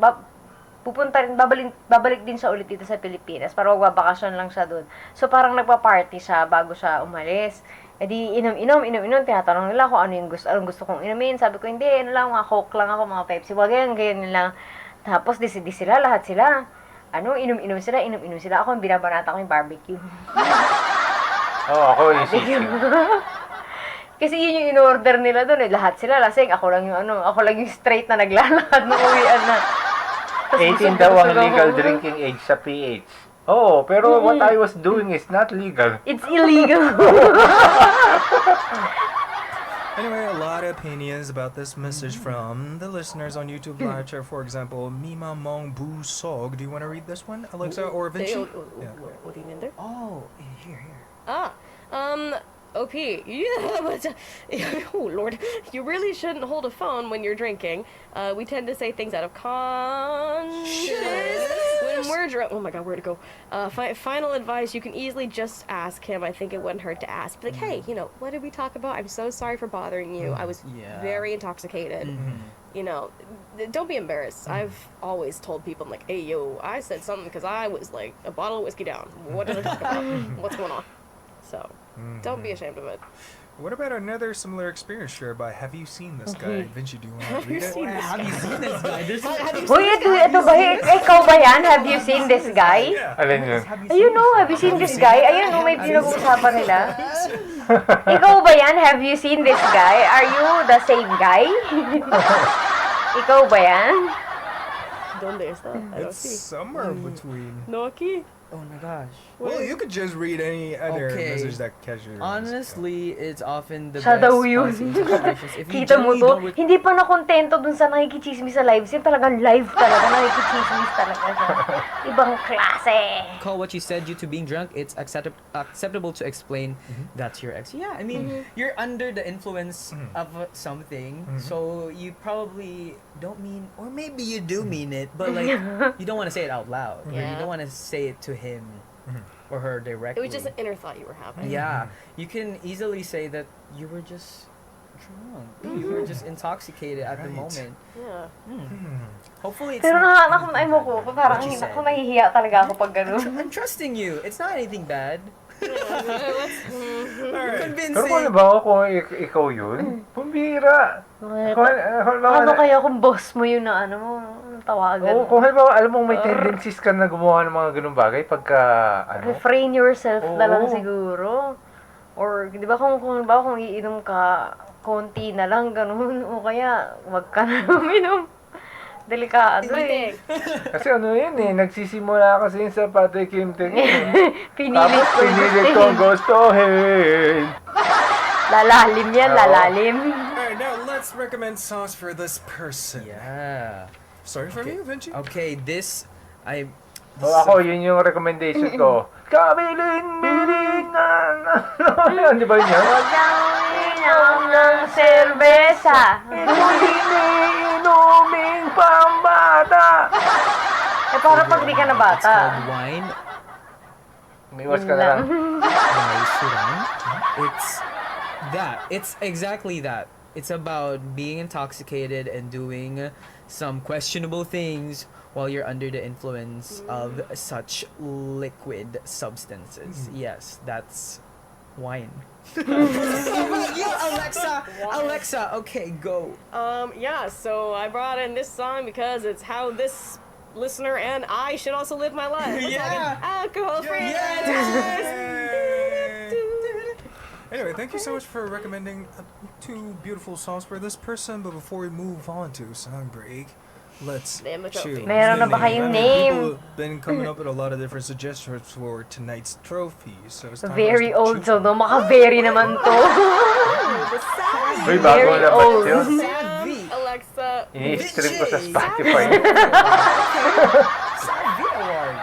pupunta rin, babalik din siya ulit dito sa Pilipinas para magbabakasyon lang siya doon. So parang nagpa-party siya bago siya umalis. E di inom, tinatanong nila kung anong gusto kong inumin. Sabi ko, hindi, mga Coke lang ako, mga Pepsi, ganyan lang. Tapos lahat sila. Inom sila. Ako yung binabanata ko yung barbecue. ako yung sisig. Kasi yun yung in-order nila doon Lahat sila lasing. Ako lang yung straight na naglalakad nung uwian na. Tas 18 daw ang busog legal ako. drinking age sa PH. Oh, pero what I was doing is not legal. It's illegal. Anyway, a lot of opinions about this message from the listeners on YouTube Live Chat. For example, Mima Mong Bu Sog. Do you want to read this one, Alexa or Vinci? Yeah. What do you mean there? Oh, here. OP, yeah, but, oh lord, you really shouldn't hold a phone when you're drinking. We tend to say things out of context when we're drunk. Oh my god, where'd it go? Final advice, you can easily just ask him. I think it wouldn't hurt to ask. Be like, hey, what did we talk about? I'm so sorry for bothering you. I was Yeah. very intoxicated. Don't be embarrassed. I've always told people, I'm like, hey, yo, I said something because I was like a bottle of whiskey down. What did I talk about? What's going on? So, don't be ashamed of it. What about another similar experience shared by Have You Seen This Guy? Vinci, do you want to read it? Have you seen this guy? This is Hoy, ito ba? Ikaw ba yan? Have you seen this guy? Alin yun? Ayun have you seen this guy? Ayun may pinag-uusapan nila. Ikaw ba yan? Have you seen this guy? Are you the same guy? Ikaw ba yan? ¿Dónde está? I don't It's see. somewhere between. No aquí. Oh my gosh. Well, you could just read any other Okay. message that catches your Honestly, it's often the Siya best daw yun. policy situations. If you Kita mo genuinely to? don't rec- Hindi pa nakontento dun sa nakikichismis sa live stream. Talagang live talaga. Nakikichismis talaga siya. Ibang klase. call what you said due to being drunk, it's acceptable to explain that's your ex. Yeah, I mean, you're under the influence of something, so you probably don't mean, or maybe you do mean it, but like, you don't want to say it out loud. Or you Yeah. don't want to say it to him or her It directly. was just an inner thought you were having. Yeah, you can easily say that you were just drunk. You were just intoxicated at the Right. moment. Yeah. Hopefully, it's Pero not. nakakamay mo ko. Parang What you hindi said. ako nahihiya talaga ako pag ganun. I'm trusting you. It's not anything bad. Convincing. Pero kung halimbawa kung ikaw yun, pumbira. Ano kaya kung boss mo yun na ano mo, tawagan Oo, mo? kung halimbawa, alam mo may tendencies ka na gumawa ng mga ganung bagay pagka, Refrain yourself na lang Oo. siguro. Or, di ba kung iinom ka, konti na lang, ganun. O kaya, wag ka na uminom. Delikado eh. Kasi ano yun nagsisimula kasi yun sa Patoy Kimtek. Pinilit ko Pinilit kong gustuhin. Lalalim yan, Oo. lalalim. Alright, now let's recommend songs for this person. Yeah. Starting from you, Vinci. Okay, this I. So ako, yun yung recommendation ko. Kabilin-bilingan. Ano, di ba yun? Huwag kang uminom ng serbesa. Inuming pambata. Eh, para pag di ka na It's bata. called Wine Umiwas ka na lang. by Surang. It's exactly that. It's about being intoxicated and doing some questionable things while you're under the influence of such liquid substances. Yes, that's wine. You, Alexa! Alexa, okay, go. Yeah, so I brought in this song because it's how this listener and I should also live my life. Yeah. Alcohol-free. Anyway, thank you so much for recommending two beautiful songs for this person. But before we move on to song break, let's Name the trophy. choose Meron na the ba kayong People have been coming up with a lot of different suggestions for tonight's trophy. So it's time for us Very to old, choose so one. no, maka-very naman to. Uy, bago Very labas old. yun. Savvy. Alexa. Ini-stream ko sa VINCI. Spotify. Savvy Award.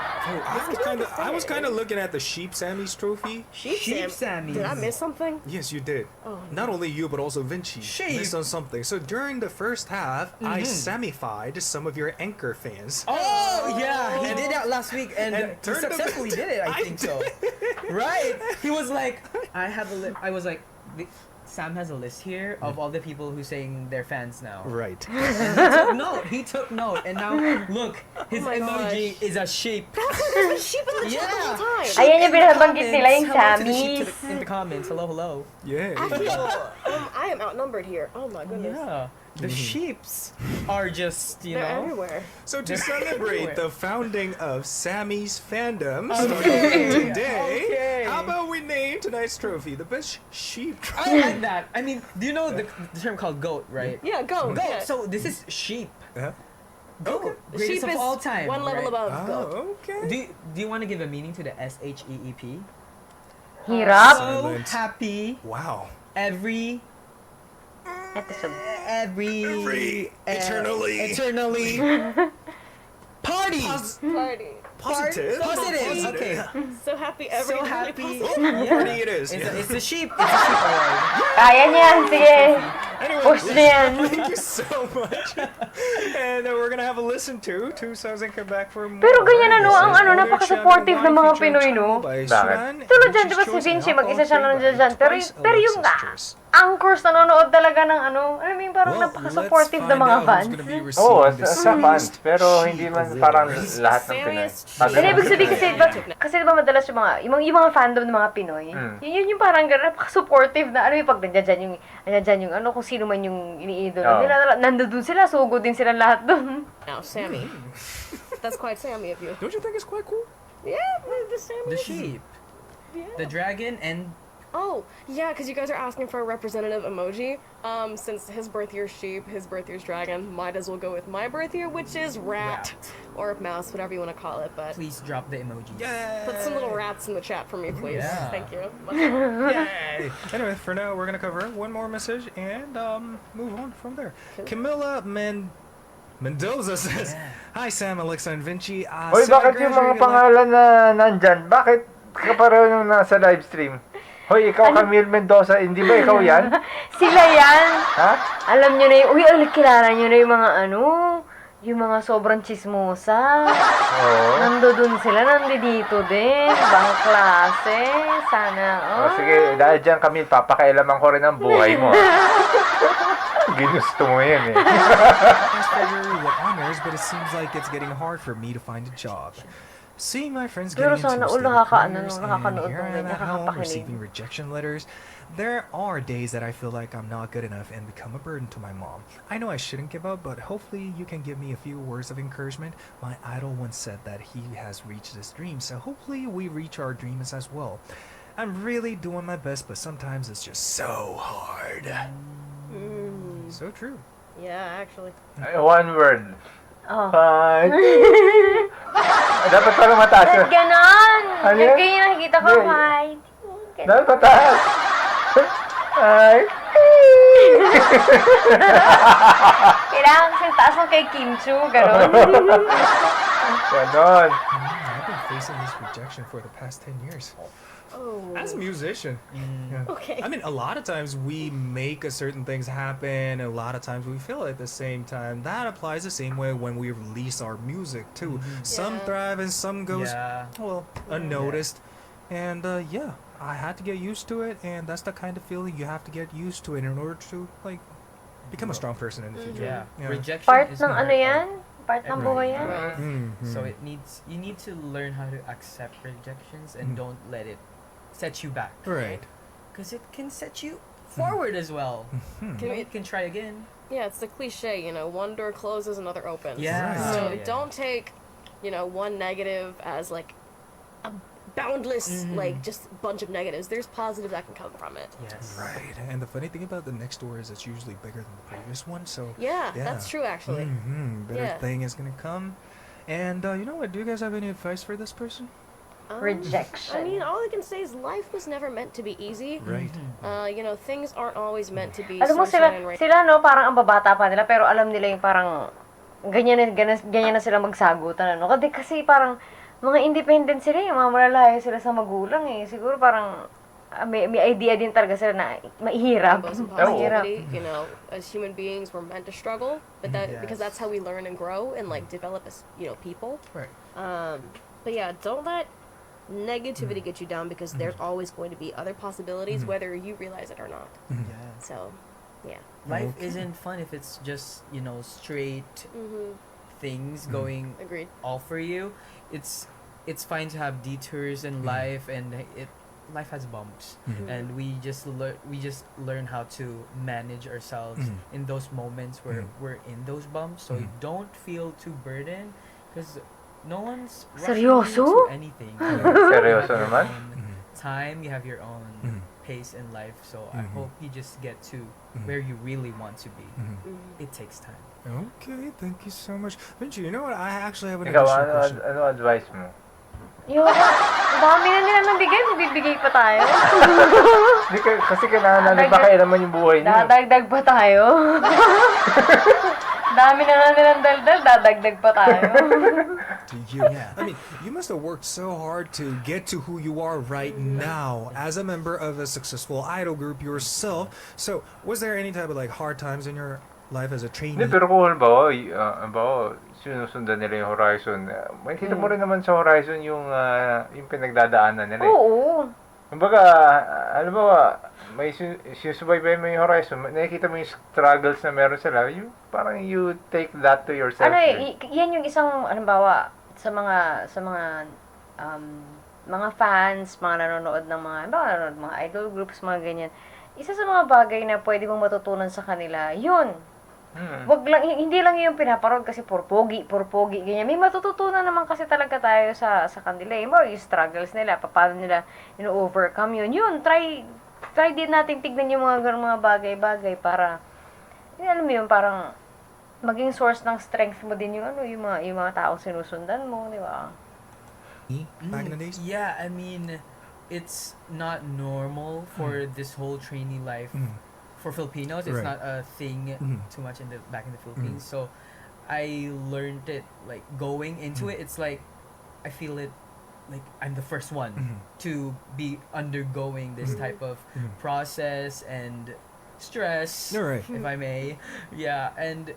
I was kind of looking at the Sheep Sammy's trophy. Sheep Sammys. Did I miss something? Yes, you did. Oh, Not only you, but also Vinci Sheep. missed on something. So during the first half, I Sammified some of your Anchor fans. Oh yeah, he did that last week and, And he turned them successfully into- did it. I I think so. Right? He was like, I have a list. I was like, Sam has a list here of all the people who's saying they're fans now. Right. And he took note, and now look, his Oh my emoji is a sheep. There's a sheep in the chat the whole time. Ayan yung In the binabanggit nila yung comments, hello to the sheep Sammys. in the comments, hello. Yeah. I feel, I am outnumbered here. Oh my goodness. Yeah, the sheeps are just They're everywhere. So to celebrate the founding of Sammy's fandom Okay. starting today, Okay. how about we name tonight's trophy the best sheep I like that. I mean, do you know the term called goat, right? Yeah, go. Goat. Yeah. So this is sheep. Uh-huh. Goat. The Greatest sheep of is all time. one level right? above goat. Oh, okay. Do you want to give a meaning to the SHEEP? Hirap. So Silent. happy Wow. every Eternally. party. Party. Positive. Positive. Okay. So happy every So day happy. Oh, party it is. It's the sheep. It's a sheep award. Kaya niyan, sige. Anyway, Push na yan. thank you so much. And we're gonna have a listen to two songs and come back for more. Pero ganyan ano, ang ano, This is napaka-supportive ng mga featuring Pinoy, no? by Bakit? Suran, Tulad and dyan, di ba si Vinci Vinci, chosen mag-isa siya alcohol nandiyan dyan. Pero, twice pero yung AleXa's choice. anchors nanonood talaga ng ano, alam mo yung parang Well, napaka-supportive let's ng mga find out fans. who's gonna be Oo, receiving this sa fans. Sheep Pero hindi man parang lahat ng Pinoy. Sabi Hindi, mo, ibig sabihin kasi di ba madalas yung mga fandom ng mga Pinoy, yun yung parang napaka-supportive na, ano yung pag nandiyan yung ano, kung sino man yung iniidolo Oo. nila, nandun sila, sugo din sila lahat dun. Now, Sammy. That's quite Sammy of you. Don't you think it's quite cool? Yeah, the Sammy. The sheep. Yeah. The dragon and Oh, yeah, because you guys are asking for a representative emoji. Since his birth year's sheep, his birth year's dragon, might as well go with my birth year, which is rat. Or mouse, whatever you want to call it. But please drop the emojis. put some little rats in the chat for me, please. Yeah. Thank you. Yay! Anyway, for now, we're gonna cover one more message and move on from there. Camilla Mendoza says, "Hi Sam, Alexa, and Vinci. Hoy, bakit yung mga pangalan na nandyan? Bakit kapareho nung nasa live stream? Hoy, ikaw Camille Mendoza, hindi ba ikaw yan? Sila yan! Ha? Alam nyo na yung, kilala nyo na yung mga ano, yung mga sobrang chismosa. Oo. Nandodun sila, nandito din. Ibang klase. Sana, Oh, sige, dahil dyan Camille, papakailaman ko rin ang buhay mo. Ginusto mo yan eh. Asked February what honors, but it seems like it's getting hard for me to find a job. Seeing my friends Pero getting into sana all stable nakakaano, careers, and nakakanood here I ng am at home nakakapakinig. receiving rejection letters, there are days that I feel like I'm not good enough and become a burden to my mom. I know I shouldn't give up, but hopefully you can give me a few words of encouragement. My idol once said that he has reached his dream, so hopefully we reach our dreams as well. I'm really doing my best, but sometimes it's just so hard. So true. Yeah, actually. One word. Oh. Fight. Dapat parang mataas. Ba't ganon? Ano yan? Kaya nakikita ko, Hindi. fight. Dapat mataas. Fight. Kailangan kasi taas mo kay Kim Chu, ganon. Ganon. I've been facing this rejection for the past 10 years. Oh. As a musician. Yeah. Okay. I mean, a lot of times we make a certain things happen, and a lot of times we feel at the same time. That applies the same way when we release our music too. Some Yeah. thrive and some goes Yeah. well unnoticed. And yeah, I had to get used to it, and that's the kind of feeling you have to get used to it in order to like become a strong person in the future. Yeah. Yeah. Rejection Part is ng not ano yan? Part ng Right. buhay yan? Right. Mhm. So you need to learn how to accept rejections and don't let it set you back. Right. Because it can set you forward as well. Hmm. Can You can try again. Yeah, it's the cliche, one door closes, another opens. Yeah. Right. So Yeah. don't take, one negative as like a boundless, just bunch of negatives. There's positive that can come from it. Yes. Right. And the funny thing about the next door is it's usually bigger than the previous one. So Yeah, Yeah. that's true actually. better Yeah. thing is gonna come. And you know what? Do you guys have any advice for this person? Rejection. I mean, all I can say is life was never meant to be easy. Right. Things aren't always meant to be Alam mo sila, sunshine and rain. sila no, parang ang babata pa nila, pero alam nila yung parang ganyan na sila magsagutan, ano. Kasi parang mga independent sila, yung mga malalayo sila sa magulang eh. Siguro parang may idea din talaga sila na mahirap. Rainbows and Mahirap. positivity. As human beings, we're meant to struggle, but because that's how we learn and grow and develop as people. Right. But yeah, don't let negativity get you down because there's always going to be other possibilities, whether you realize it or not. Yeah. So, yeah. Life Okay. isn't fun if it's just, straight things Mm-hmm. going Agreed. all for you. It's fine to have detours in life, and life has bumps, and we just learn how to manage ourselves in those moments where we're in those bumps. So don't feel too burdened, because no one's rushing you Seryoso? to anything. Seryoso You have your naman? own time, you have your own pace in life. So I hope you just get to where you really want to be. It takes time. Okay, thank you so much. Vinci, you know what? I actually have an Ikaw, additional question. ano advice mo? Yung, ang dami na nila nabigay, bibigay pa tayo. Kasi kailangan natin pakialaman yung buhay niyo. Dadagdag pa tayo. Dami na nga nilang daldal, dadagdag pa tayo. To you. Yeah. I mean, you must have worked so hard to get to who you are right now as a member of a successful idol group yourself. So, was there any type of hard times in your life as a trainee? Hindi, pero kung halimbawa, sinusundan nila yung Horizon, makikita mo rin naman sa Horizon yung pinagdadaanan nila. Oo. Kumbaga, halimbawa, may sinusubaybay mo yung Horizon, nakikita mo yung struggles na meron sila, parang you take that to yourself. Yan yung isang, halimbawa, sa mga mga fans, mga nanonood ng mga idol groups, mga ganyan. Isa sa mga bagay na pwede mong matutunan sa kanila, yun. Wag lang, hindi lang yung pinaparod kasi purpogi, ganyan. May matututunan naman kasi talaga tayo sa kanila. Yung struggles nila, paano nila overcome yun. Yun, try din natin tignan yung mga bagay-bagay para, alam mo yun, parang maging source ng strength mo din yung mga taong sinusundan mo, di ba? Back in the days? Yeah, I mean, it's not normal for this whole trainee life. For Filipinos, it's Right. not a thing too much back in the Philippines. So I learned it going into it. It's like I feel it like I'm the first one to be undergoing this type of process and stress, Right. if I may. Yeah, and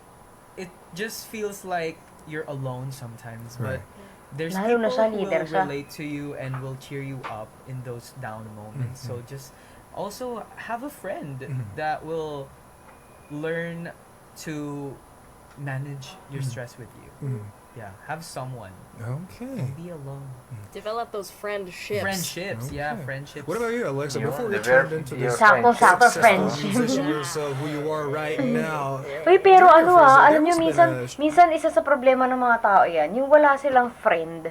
it just feels like you're alone sometimes, Right. but there's Lalo na people siya, who leader will siya. relate to you and will cheer you up in those down moments. So just also have a friend that will learn to manage your stress with you. Yeah, have someone. Okay. Don't be alone. Develop those friendships. Friendships, yeah, Okay. friendships. What about you, Alexa? Yun, Before we develop turned into your this Sakto-sakto successful friendship. musician yourself, who you are right now. Uy, pero During your first, alam there nyo, must have been minsan isa sa problema ng mga tao yan, yung wala silang friend.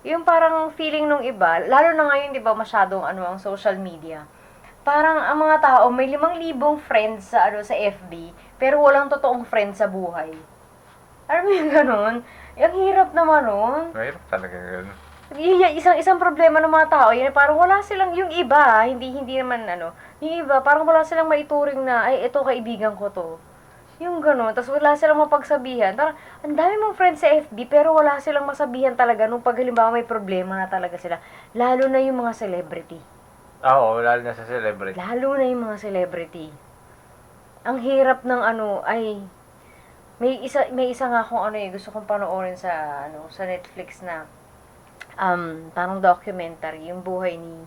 Yung parang feeling nung iba, lalo na ngayon, di ba, masyadong ang social media. Parang ang mga tao, may 5,000 friends sa FB, pero walang totoong friend sa buhay. Alam mo yung ganun? Ang hirap naman nun. Mahirap talaga yun. Yun, isang problema ng mga tao, yun, parang wala silang, yung iba, hindi naman yung iba, parang wala silang maituring na, ay, ito kaibigan ko to. Yung gano'n, tapos wala silang mapagsabihan. Parang, ang dami mong friends sa FB, pero wala silang masabihan talaga nung pag halimbawa may problema na talaga sila. Lalo na yung mga celebrity. Oo, lalo na sa celebrity. Lalo na yung mga celebrity. Ang hirap ng may isa nga akong gusto kong panoorin sa Netflix na parang documentary, yung buhay ni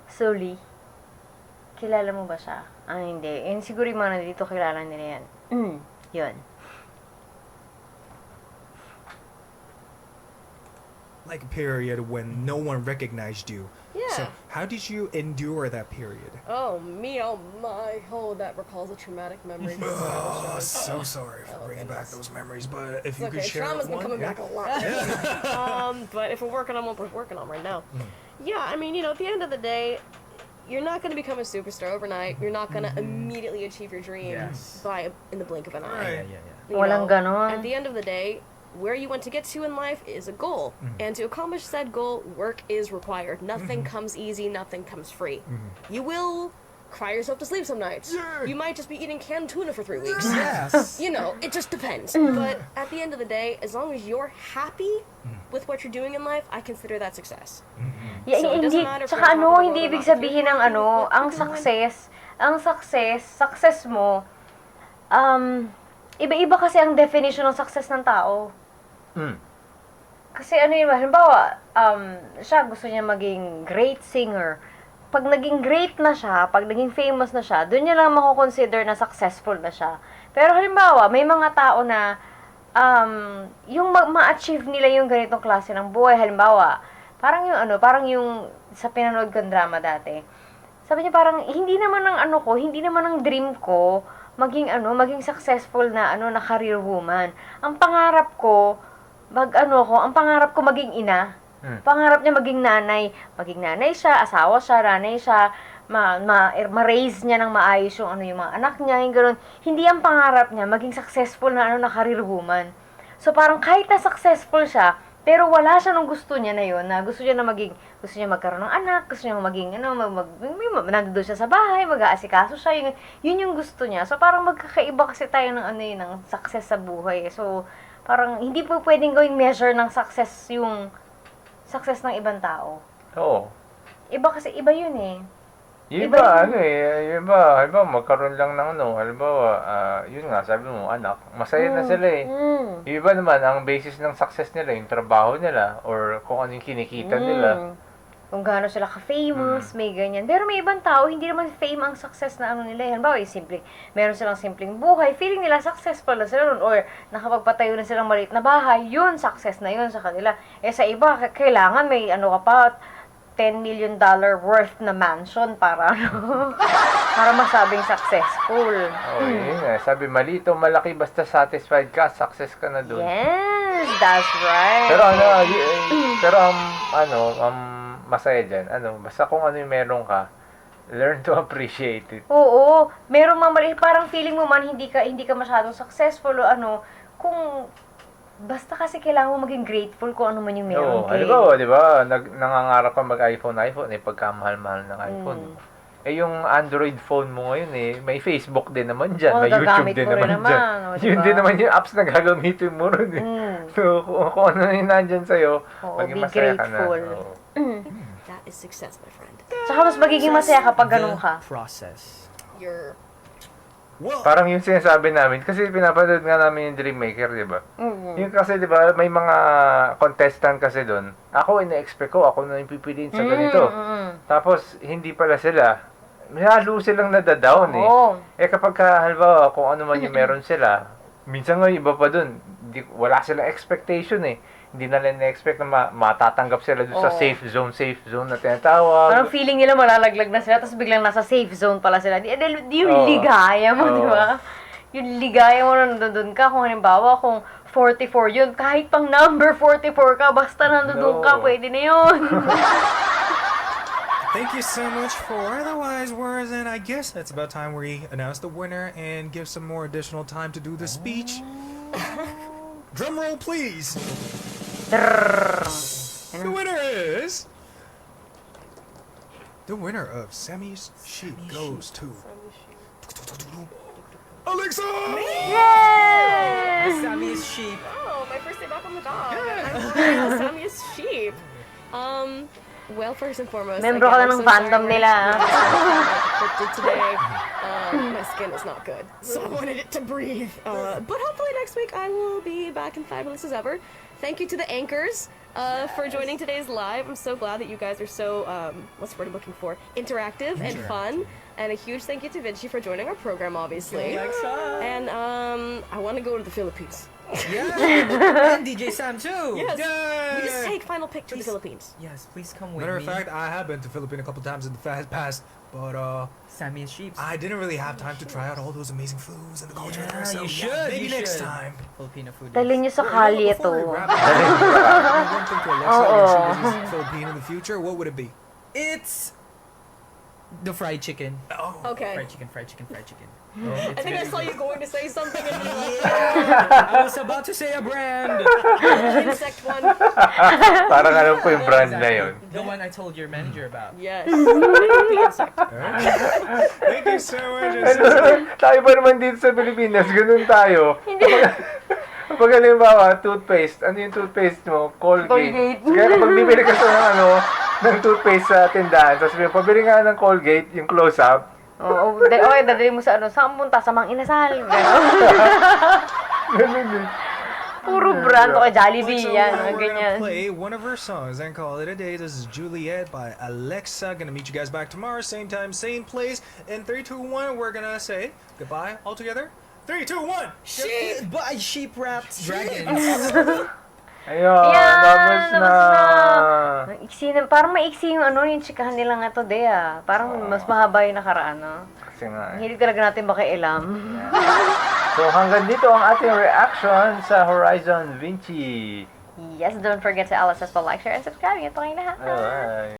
Sully. Kilala mo ba siya? Hindi. Siguro yung mga nandito kilala nila yan. Yun. like a period when no one recognized you. Yeah. So how did you endure that period? Oh, me, oh my. Oh, that recalls a traumatic memory. Oh, so sorry for Oh, bringing back goodness. those memories, but if It's you okay, could share trauma's been one, coming yeah. back a lot. But if we're working on what we're working on right now. Yeah, I mean, at the end of the day, you're not going to become a superstar overnight. You're not going to immediately achieve your dreams Yes. in the blink of an eye. Right. You Walang know, ganon. At the end of the day, where you want to get to in life is a goal. And to accomplish said goal, work is required. Nothing comes easy, nothing comes free. You will cry yourself to sleep some nights. You might just be eating canned tuna for 3 weeks. Yes. You know, it just depends. But at the end of the day, as long as you're happy with what you're doing in life, I consider that success. Yeah, So, it doesn't hindi, matter if tsaka you're on top of the hindi world or ibig not. If sabihin you're ng happy with what ang you're doing, success mo, iba-iba kasi ang definition ng success ng tao. Mm. Kasi yun, halimbawa, siya gusto niya maging great singer. Pag naging great na siya, pag naging famous na siya, doon niya lang mako-consider na successful na siya. Pero halimbawa, may mga tao na yung ma-achieve nila yung ganitong klase ng buhay. Halimbawa, parang yung sa pinanood kong drama dati. Sabi niya parang hindi naman ang dream ko maging successful na na career woman. Ang pangarap ko maging ina. Pangarap niya maging nanay. Maging nanay siya, asawa siya, nanay siya, ma-raise niya ng maayos yung yung mga anak niya, yung gano'n. Hindi ang pangarap niya maging successful na career woman. So parang kahit na successful siya, pero wala siya nung gusto niya na yun, na gusto niya magkaroon ng anak, gusto niya maging nandoon siya sa bahay, mag-aasikaso siya, yun yung gusto niya. So parang magkakaiba kasi tayo ng success sa buhay. So parang hindi po pwedeng gawing measure ng success yung success ng ibang tao. Oo. Iba yun eh. Yung Iba iba, halimbawa, magkaroon lang ng halimbawa, yun nga, sabi mo, anak, masaya na sila eh. Yung iba naman, ang basis ng success nila, yung trabaho nila, or kung ano yung kinikita nila. Kung gaano sila ka-famous, may ganyan. Pero may ibang tao, hindi naman fame ang success na nila. Halimbawa, meron silang simpleng buhay, feeling nila successful na sila nun, or nakapagpatayo na silang maliit na bahay, yun, success na yun sa kanila. Sa iba, kailangan may ka pa, $10 million worth na mansion para para masabing successful. Yun nga, sabi, maliit o malaki, basta satisfied ka, success ka na dun. Yes, that's right. Pero masaya dyan, basta kung ano yung meron ka, learn to appreciate it. Oo, merong mali, parang feeling mo man hindi ka masyadong successful o kung basta kasi kailangan mo maging grateful kung ano man yung meron ka. Halimbawa, di ba, nangangarap ka mag-iPhone, pagkamahal-mahal ng iPhone. Yung Android phone mo ngayon may Facebook din naman dyan, may YouTube din naman dyan. Yun din naman yung apps na gagamitin mo rin So, kung ano yung nandyan sa'yo, maging masaya ka na. that is success, my friend. Tsaka mas magiging masaya kapag ganun ka. Process. You're Parang yung sinasabi namin, kasi pinapanood nga namin yung Dream Maker, di ba? Yung kasi, di ba, may mga contestant kasi doon. Ako, ina-expect ko, ako na yung pipiliin sa ganito. Tapos, hindi pala sila. Halo silang nadadown eh. Kapag halimbawa, kung ano man yung meron sila, minsan nga iba pa doon, wala silang expectation eh. Hindi na nila na-expect na matatanggap sila doon sa safe zone na tinatawag. Parang feeling nila malalaglag na sila, tapos biglang nasa safe zone pala sila. Yung ligaya mo, di ba? Yung ligaya mo na nandun ka, kung halimbawa, kung 44 yun, kahit pang number 44 ka, basta nandun ka, pwede na yun. Thank you so much for the wise words, and I guess that's about time we announce the winner and give some more additional time to do the speech. Drum roll, please. The winner is... The winner of Sammy's Sheep goes to... AleXa! Yay! Sammy's sheep. Oh, my first day back on the dog. I'm Sammy's sheep. Well, first and foremost, Membro ka na ng fandom nila. Today, my skin is not good, so I wanted it to breathe. But hopefully next week I will be back in fabulous as ever. Thank you to the anchors for joining today's live. I'm so glad that you guys are so, what's the word I'm looking for? Interactive and fun. And a huge thank you to Vinci for joining our program, obviously. And I want to go to the Philippines. Yeah, and DJ Sam too. Yes. Yay! We just take final pick to the Philippines. Yes, please come with Matter me. of fact, I have been to Philippines a couple times in the past, but Sammy's sheep. I didn't really have time to try out all those amazing foods and the culture there. So you should. maybe you next should. time. Filipino food. Dali nyo sa kali ito. Before we wrap up, one thing to AleXa when she visits Philippines in the future, what would it be? It's the fried chicken. Oh, Okay. Fried chicken, fried chicken, fried chicken. I think I saw you going to say something and you were like, I was about to say a brand. insect one. Parang alam ko yung brand na yun. The one I told your manager about. Yes. The insect. thank you so much. Tayo ba naman dito sa Pilipinas, ganun tayo. Pag halimbawa, toothpaste, ano yung toothpaste mo? Colgate. Kaya kapag bibili ka ng toothpaste sa tindahan, sasabihin, pabili nga ng Colgate, yung close-up. Okay, dadali mo sa saan punta? Sa Mang Inasal. Ganun eh. Puro brand o kay Jollibee So, yan. we're Ganyan. gonna play one of her songs and call it a day. This is Juliet by AleXa. Gonna meet you guys back tomorrow, same time, same place. In 3, 2, 1, we're gonna say goodbye all together. 3, 2, 1. Sheep by sheep wrapped dragons. Ayun, Yan, tapos na. Iksi na, parang maiksi yung yung chikahan nila nga to, Dea. Parang mas mahaba yung nakaraan, no? Kasi nga. Hindi talaga natin makialam. So hanggang dito ang ating reaction sa Horizon VINCI. Yes, don't forget to AleXa, like, share, and subscribe. Ito kayo lahat. Alright.